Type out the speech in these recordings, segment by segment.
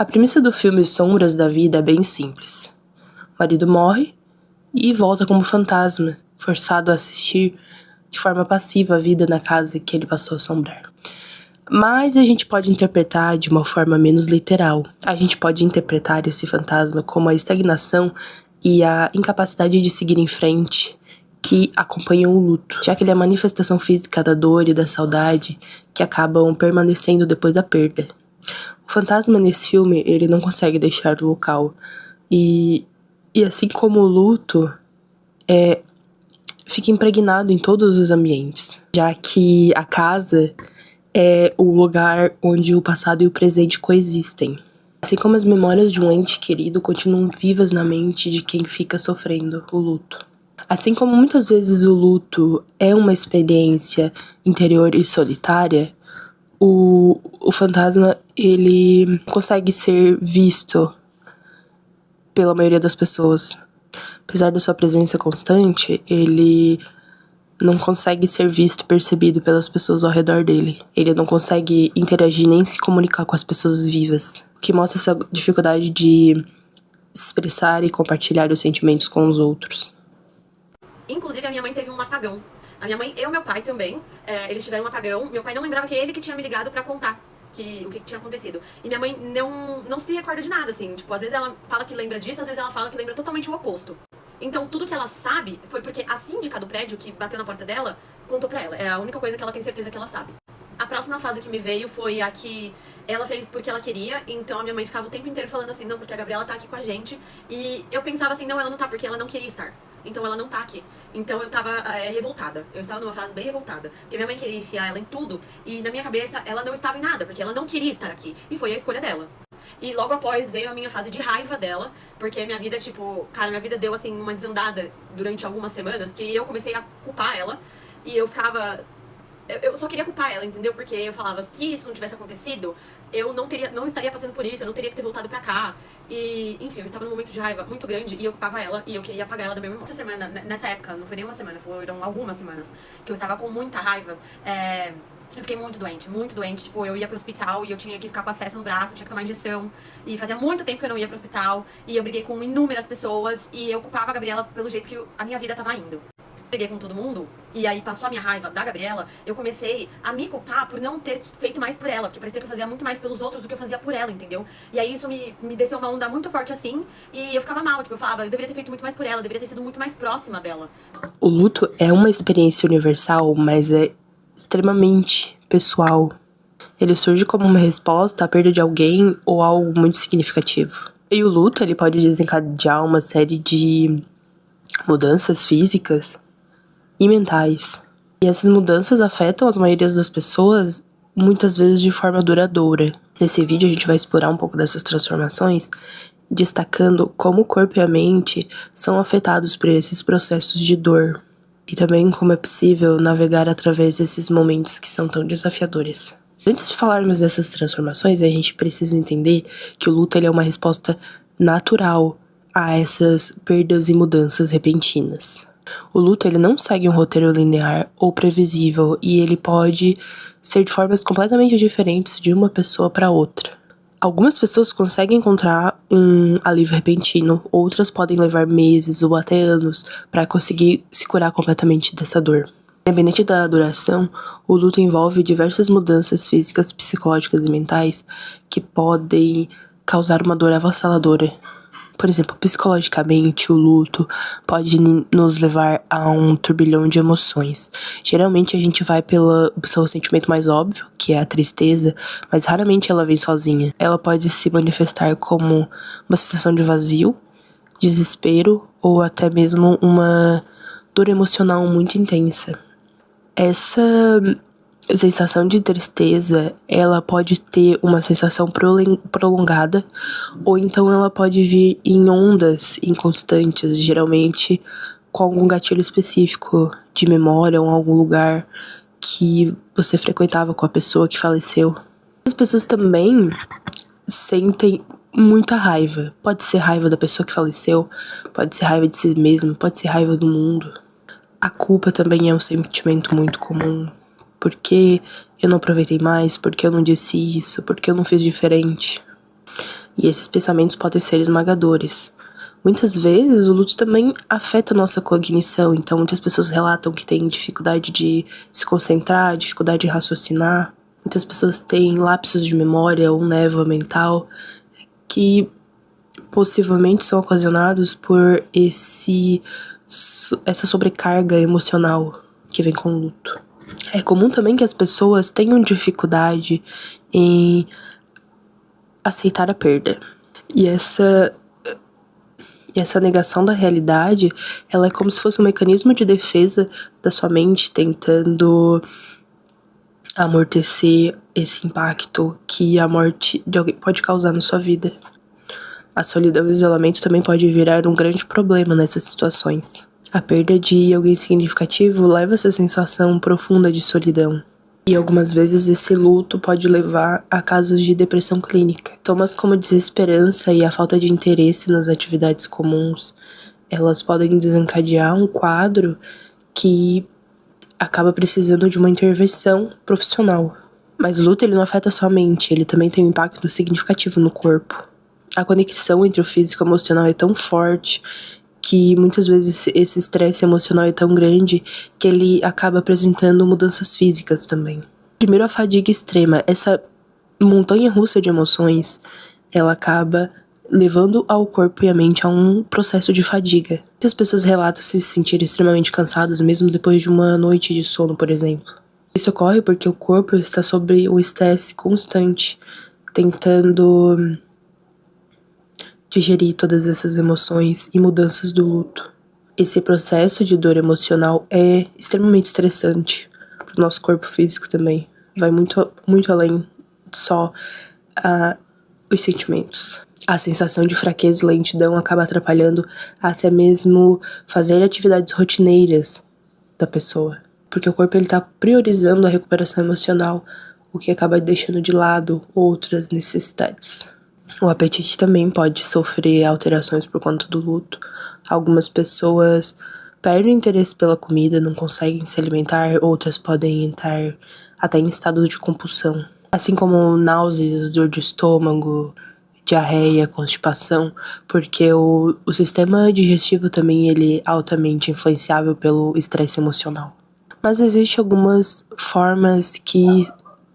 A premissa do filme Sombras da Vida é bem simples. O marido morre e volta como fantasma, forçado a assistir de forma passiva a vida na casa que ele passou a assombrar. Mas a gente pode interpretar de uma forma menos literal. A gente pode interpretar esse fantasma como a estagnação e a incapacidade de seguir em frente que acompanham o luto, já que ele é a manifestação física da dor e da saudade que acabam permanecendo depois da perda. O fantasma nesse filme, ele não consegue deixar o local. E assim como o luto, fica impregnado em todos os ambientes, já que a casa é o lugar onde o passado e o presente coexistem. Assim como as memórias de um ente querido continuam vivas na mente de quem fica sofrendo o luto. Assim como muitas vezes o luto é uma experiência interior e solitária, o fantasma, ele consegue ser visto pela maioria das pessoas. Apesar da sua presença constante, ele não consegue ser visto e percebido pelas pessoas ao redor dele. Ele não consegue interagir nem se comunicar com as pessoas vivas, o que mostra essa dificuldade de expressar e compartilhar os sentimentos com os outros. Inclusive, a minha mãe teve um apagão. A minha mãe e o meu pai também, eles tiveram um apagão. Meu pai não lembrava que ele que tinha me ligado pra contar o que tinha acontecido. E minha mãe não se recorda de nada, assim. Tipo, às vezes ela fala que lembra disso, às vezes ela fala que lembra totalmente o oposto. Então, tudo que ela sabe foi porque a síndica do prédio que bateu na porta dela contou pra ela. É a única coisa que ela tem certeza que ela sabe. A próxima fase que me veio foi a que ela fez porque ela queria, então a minha mãe ficava o tempo inteiro falando assim, não, porque a Gabriela tá aqui com a gente. E eu pensava assim, não, ela não tá, porque ela não queria estar. Então ela não tá aqui. Então eu tava revoltada. Eu estava numa fase bem revoltada. Porque minha mãe queria enfiar ela em tudo. E na minha cabeça ela não estava em nada, porque ela não queria estar aqui. E foi a escolha dela. E logo após veio a minha fase de raiva dela. Porque minha vida, minha vida deu assim uma desandada durante algumas semanas. Que eu comecei a culpar ela. E eu ficava... Eu só queria culpar ela, entendeu? Porque eu falava, se isso não tivesse acontecido, eu não estaria passando por isso, eu não teria que ter voltado pra cá. E, enfim, eu estava num momento de raiva muito grande e eu culpava ela e eu queria apagar ela da mesma Essa semana, nessa época, não foi nem uma semana, foram algumas semanas que eu estava com muita raiva. Eu fiquei muito doente, tipo, eu ia pro hospital e eu tinha que ficar com acesso no braço, tinha que tomar injeção. E fazia muito tempo que eu não ia pro hospital e eu briguei com inúmeras pessoas e eu culpava a Gabriela pelo jeito que a minha vida tava indo. Briguei com todo mundo, e aí passou a minha raiva da Gabriela, eu comecei a me culpar por não ter feito mais por ela, porque parecia que eu fazia muito mais pelos outros do que eu fazia por ela, entendeu? E aí isso me desceu uma onda muito forte assim, e eu ficava mal, tipo, eu falava, eu deveria ter feito muito mais por ela, eu deveria ter sido muito mais próxima dela. O luto é uma experiência universal, mas é extremamente pessoal. Ele surge como uma resposta à perda de alguém ou algo muito significativo. E o luto, ele pode desencadear uma série de mudanças físicas e mentais. E essas mudanças afetam as maiorias das pessoas, muitas vezes de forma duradoura. Nesse vídeo a gente vai explorar um pouco dessas transformações, destacando como o corpo e a mente são afetados por esses processos de dor. E também como é possível navegar através desses momentos que são tão desafiadores. Antes de falarmos dessas transformações, a gente precisa entender que o luto ele é uma resposta natural a essas perdas e mudanças repentinas. O luto ele não segue um roteiro linear ou previsível e ele pode ser de formas completamente diferentes de uma pessoa para outra. Algumas pessoas conseguem encontrar um alívio repentino, outras podem levar meses ou até anos para conseguir se curar completamente dessa dor. Independente da duração, o luto envolve diversas mudanças físicas, psicológicas e mentais que podem causar uma dor avassaladora. Por exemplo, psicologicamente, o luto pode nos levar a um turbilhão de emoções. Geralmente a gente vai pelo seu sentimento mais óbvio, que é a tristeza, mas raramente ela vem sozinha. Ela pode se manifestar como uma sensação de vazio, desespero ou até mesmo uma dor emocional muito intensa. Essa sensação de tristeza, ela pode ter uma sensação prolongada, ou então ela pode vir em ondas inconstantes, geralmente com algum gatilho específico de memória ou algum lugar que você frequentava com a pessoa que faleceu. As pessoas também sentem muita raiva. Pode ser raiva da pessoa que faleceu, pode ser raiva de si mesmo, pode ser raiva do mundo. A culpa também é um sentimento muito comum. Por que eu não aproveitei mais? Por que eu não disse isso? Por que eu não fiz diferente? E esses pensamentos podem ser esmagadores. Muitas vezes o luto também afeta a nossa cognição, então muitas pessoas relatam que têm dificuldade de se concentrar, dificuldade de raciocinar. Muitas pessoas têm lapsos de memória ou névoa mental, que possivelmente são ocasionados por essa sobrecarga emocional que vem com o luto. É comum também que as pessoas tenham dificuldade em aceitar a perda. E essa negação da realidade, ela é como se fosse um mecanismo de defesa da sua mente, tentando amortecer esse impacto que a morte de alguém pode causar na sua vida. A solidão e o isolamento também pode virar um grande problema nessas situações. A perda de alguém significativo leva a essa sensação profunda de solidão. E algumas vezes esse luto pode levar a casos de depressão clínica. Tomas como desesperança e a falta de interesse nas atividades comuns, elas podem desencadear um quadro que acaba precisando de uma intervenção profissional. Mas o luto ele não afeta só a mente, ele também tem um impacto significativo no corpo. A conexão entre o físico e o emocional é tão forte que muitas vezes esse estresse emocional é tão grande que ele acaba apresentando mudanças físicas também. Primeiro, a fadiga extrema. Essa montanha-russa de emoções, ela acaba levando ao corpo e à mente a um processo de fadiga. Muitas pessoas relatam se sentirem extremamente cansadas mesmo depois de uma noite de sono, por exemplo. Isso ocorre porque o corpo está sob um estresse constante, tentando digerir todas essas emoções e mudanças do luto. Esse processo de dor emocional é extremamente estressante para o nosso corpo físico também. Vai muito, muito além só os sentimentos. A sensação de fraqueza e lentidão acaba atrapalhando até mesmo fazer atividades rotineiras da pessoa. Porque o corpo está priorizando a recuperação emocional, o que acaba deixando de lado outras necessidades. O apetite também pode sofrer alterações por conta do luto. Algumas pessoas perdem interesse pela comida, não conseguem se alimentar, outras podem entrar até em estado de compulsão. Assim como náuseas, dor de estômago, diarreia, constipação, porque o sistema digestivo também ele é altamente influenciável pelo estresse emocional. Mas existem algumas formas que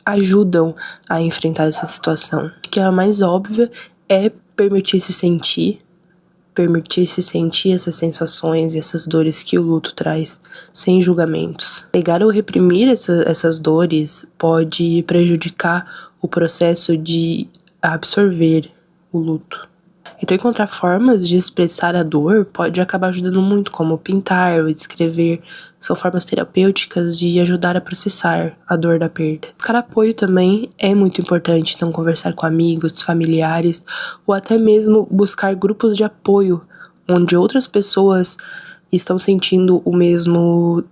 ajudam a enfrentar essa situação. Que a mais óbvia é permitir-se sentir essas sensações e essas dores que o luto traz, sem julgamentos. Negar ou reprimir essas dores pode prejudicar o processo de absorver o luto. Então, encontrar formas de expressar a dor pode acabar ajudando muito, como pintar ou escrever. São formas terapêuticas de ajudar a processar a dor da perda. Buscar apoio também é muito importante, então conversar com amigos, familiares, ou até mesmo buscar grupos de apoio, onde outras pessoas estão sentindo o mesmo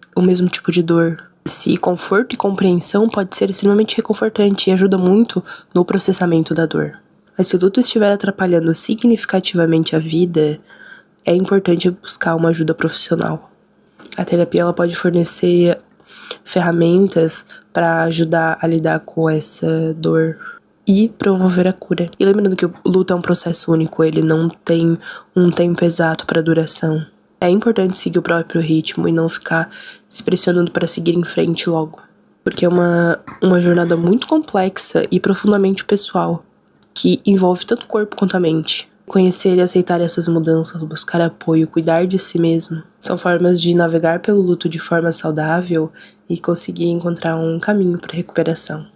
tipo de dor. Esse conforto e compreensão pode ser extremamente reconfortante e ajuda muito no processamento da dor. Mas se o luto estiver atrapalhando significativamente a vida, é importante buscar uma ajuda profissional. A terapia ela pode fornecer ferramentas para ajudar a lidar com essa dor e promover a cura. E lembrando que o luto é um processo único, ele não tem um tempo exato para duração. É importante seguir o próprio ritmo e não ficar se pressionando para seguir em frente logo. Porque é uma jornada muito complexa e profundamente pessoal, que envolve tanto o corpo quanto a mente. Conhecer e aceitar essas mudanças, buscar apoio, cuidar de si mesmo, são formas de navegar pelo luto de forma saudável e conseguir encontrar um caminho para a recuperação.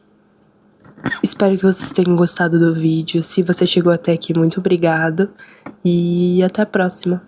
Espero que vocês tenham gostado do vídeo. Se você chegou até aqui, muito obrigado e até a próxima.